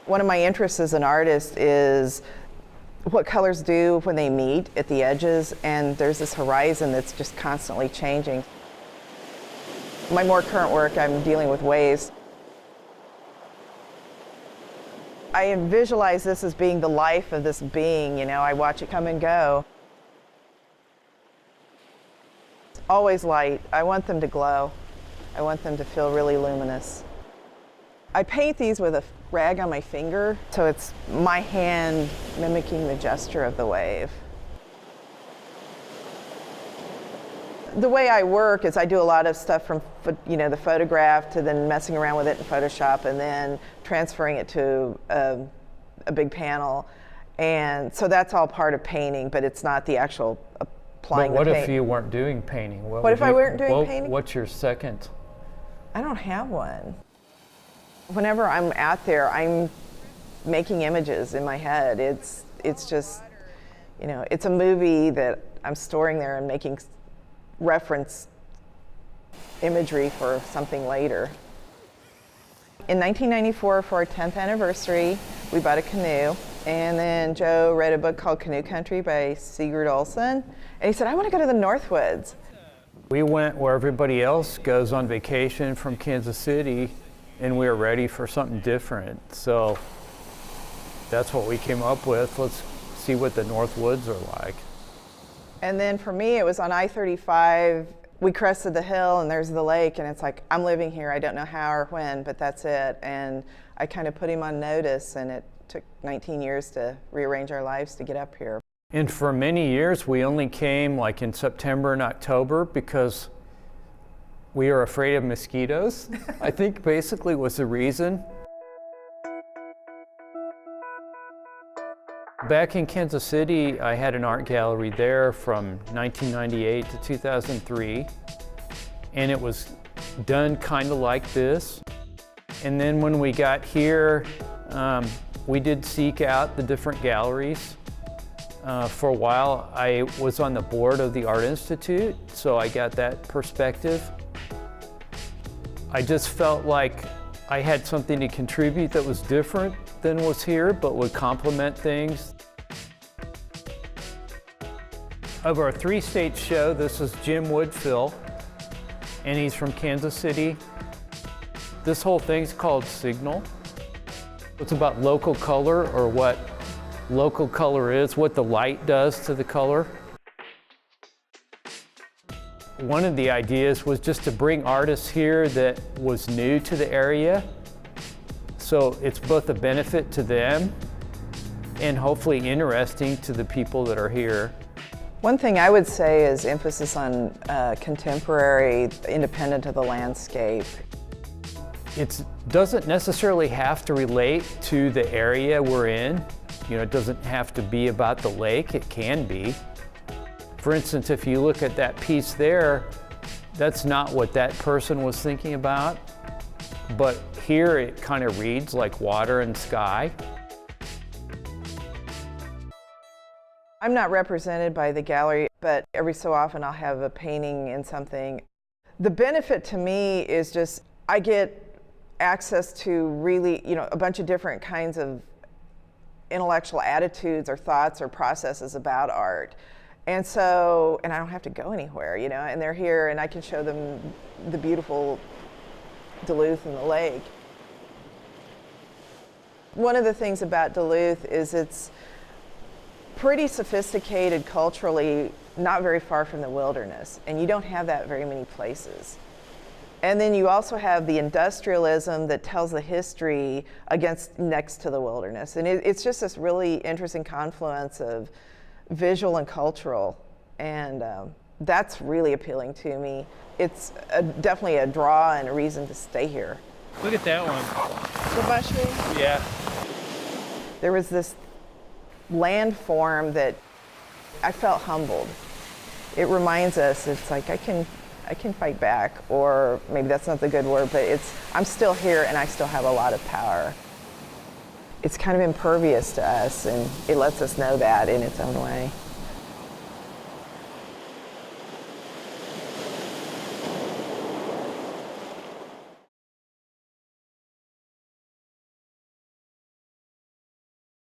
One of my interests as an artist is what colors do when they meet at the edges, and there's this horizon that's just constantly changing. My more current work, I'm dealing with waves. I visualize this as being the life of this being, I watch it come and go. It's always light. I want them to glow. I want them to feel really luminous. I paint these with a rag on my finger, so it's my hand mimicking the gesture of the wave. The way I work is I do a lot of stuff from the photograph to then messing around with it in Photoshop and then transferring it to a big panel. And so that's all part of painting, but it's not the actual applying the paint. But what if you weren't doing painting? What if I weren't doing painting? What's your second? I don't have one. Whenever I'm out there, I'm making images in my head. It's just, it's a movie that I'm storing there and making reference imagery for something later. In 1994, for our 10th anniversary, we bought a canoe, and then Joe read a book called Canoe Country by Sigurd Olsen, and he said, I want to go to the Northwoods. We went where everybody else goes on vacation from Kansas City, and we were ready for something different. So that's what we came up with. Let's see what the Northwoods are like. And then for me, it was on I-35. We crested the hill and there's the lake, and it's like, I'm living here. I don't know how or when, but that's it. And I kind of put him on notice, and it took 19 years to rearrange our lives to get up here. And for many years, we only came like in September and October because we are afraid of mosquitoes, I think basically was the reason. Back in Kansas City, I had an art gallery there from 1998 to 2003, and it was done kind of like this. And then when we got here, we did seek out the different galleries. For a while, I was on the board of the Art Institute, so I got that perspective. I just felt like I had something to contribute that was different than was here, but would complement things. Of our 3-state show, this is Jim Woodfill, and he's from Kansas City. This whole thing's called Signal. It's about local color, or what local color is, what the light does to the color. One of the ideas was just to bring artists here that was new to the area. So it's both a benefit to them and hopefully interesting to the people that are here. One thing I would say is emphasis on contemporary, independent of the landscape. It doesn't necessarily have to relate to the area we're in. It doesn't have to be about the lake, it can be. For instance, if you look at that piece there, that's not what that person was thinking about, but here it kind of reads like water and sky. I'm not represented by the gallery, but every so often I'll have a painting in something. The benefit to me is just I get access to really, a bunch of different kinds of intellectual attitudes or thoughts or processes about art. And so, and I don't have to go anywhere, and they're here, and I can show them the beautiful Duluth and the lake. One of the things about Duluth is it's pretty sophisticated culturally, not very far from the wilderness, and you don't have that very many places. And then you also have the industrialism that tells the history next to the wilderness. And it's just this really interesting confluence of visual and cultural, and that's really appealing to me. It's definitely a draw and a reason to stay here. Look at that one. The mushroom? Yeah. There was this landform that I felt humbled. It reminds us, it's like I can fight back, or maybe that's not the good word, but I'm still here and I still have a lot of power. It's kind of impervious to us, and it lets us know that in its own way.